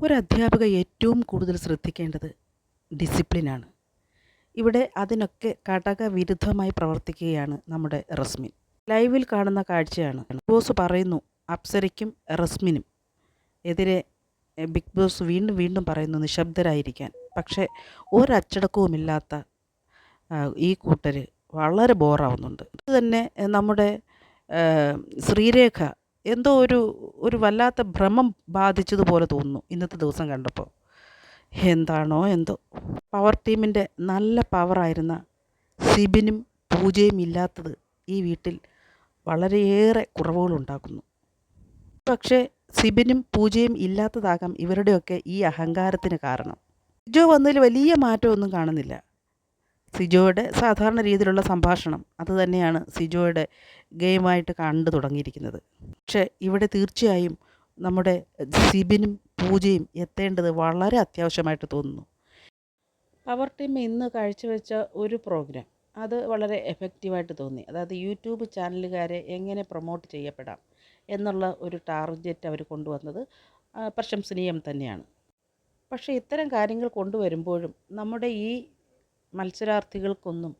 ഒരു അധ്യാപിക ഏറ്റവും കൂടുതൽ ശ്രദ്ധിക്കേണ്ടത് ഡിസിപ്ലിനാണ്. ഇവിടെ അതിനൊക്കെ ഘടകവിരുദ്ധമായി പ്രവർത്തിക്കുകയാണ് നമ്മുടെ റസ്മിൻ. ലൈവിൽ കാണുന്ന കാഴ്ചയാണ്. ബിഗ് ബോസ് പറയുന്നു അപ്സരയ്ക്കും റസ്മിനും എതിരെ ബിഗ് ബോസ് വീണ്ടും വീണ്ടും പറയുന്നു നിശബ്ദരായിരിക്കാൻ. പക്ഷേ ഒരച്ചടക്കവുമില്ലാത്ത ഈ കൂട്ടർ വളരെ ബോറാവുന്നുണ്ട്. അതുതന്നെ നമ്മുടെ ശ്രീരേഖ എന്തോ ഒരു വല്ലാത്ത ഭ്രമം ബാധിച്ചതുപോലെ തോന്നുന്നു ഇന്നത്തെ ദിവസം കണ്ടപ്പോൾ. എന്താണോ എന്തോ. പവർ ടീമിൻ്റെ നല്ല പവറായിരുന്ന സിബിനും പൂജയും ഇല്ലാത്തത് ഈ വീട്ടിൽ വളരെയേറെ കുറവുകളുണ്ടാക്കുന്നു. പക്ഷേ സിബിനും പൂജയും ഇല്ലാത്തതാകാം ഇവരുടെയൊക്കെ ഈ അഹങ്കാരത്തിന് കാരണം. സിജോ വന്നതിൽ വലിയ മാറ്റമൊന്നും കാണുന്നില്ല. സിജോയുടെ സാധാരണ രീതിയിലുള്ള സംഭാഷണം അതുതന്നെയാണ് സിജോയുടെ ഗെയിമായിട്ട് കണ്ടു തുടങ്ങിയിരിക്കുന്നത്. പക്ഷേ ഇവിടെ തീർച്ചയായും നമ്മുടെ സിബിനും പൂജയും എത്തേണ്ടത് വളരെ അത്യാവശ്യമായിട്ട് തോന്നുന്നു. പവർ ടീം ഇന്ന് കാഴ്ചവെച്ച ഒരു പ്രോഗ്രാം അത് വളരെ എഫക്റ്റീവായിട്ട് തോന്നി. അതായത് യൂട്യൂബ് ചാനലുകാരെ എങ്ങനെ പ്രൊമോട്ട് ചെയ്യപ്പെടാം എന്നുള്ള ഒരു ടാർഗറ്റ് അവർ കൊണ്ടുവന്നത് പ്രശംസനീയം തന്നെയാണ്. പക്ഷേ ഇത്തരം കാര്യങ്ങൾ കൊണ്ടുവരുമ്പോഴും നമ്മുടെ ഈ മത്സരാർത്ഥികൾക്കൊന്നും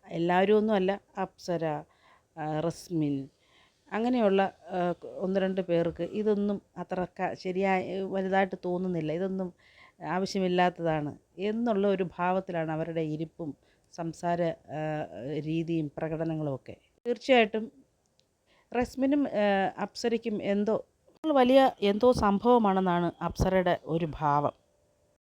എല്ലാവരും ഒന്നുമല്ല, അപ്സര, റസ്മിൻ അങ്ങനെയുള്ള ഒന്ന് രണ്ട് പേർക്ക് ഇതൊന്നും അത്ര ശരിയായി വലുതായിട്ട് തോന്നുന്നില്ല. ഇതൊന്നും ആവശ്യമില്ലാത്തതാണ് എന്നുള്ള ഒരു ഭാവത്തിലാണ് അവരുടെ ഇരിപ്പും സംസാര രീതിയും പ്രകടനങ്ങളുമൊക്കെ. തീർച്ചയായിട്ടും റസ്മിനും അപ്സരയ്ക്കും എന്തോ വലിയ സംഭവമാണെന്നാണ് അപ്സരയുടെ ഒരു ഭാവം.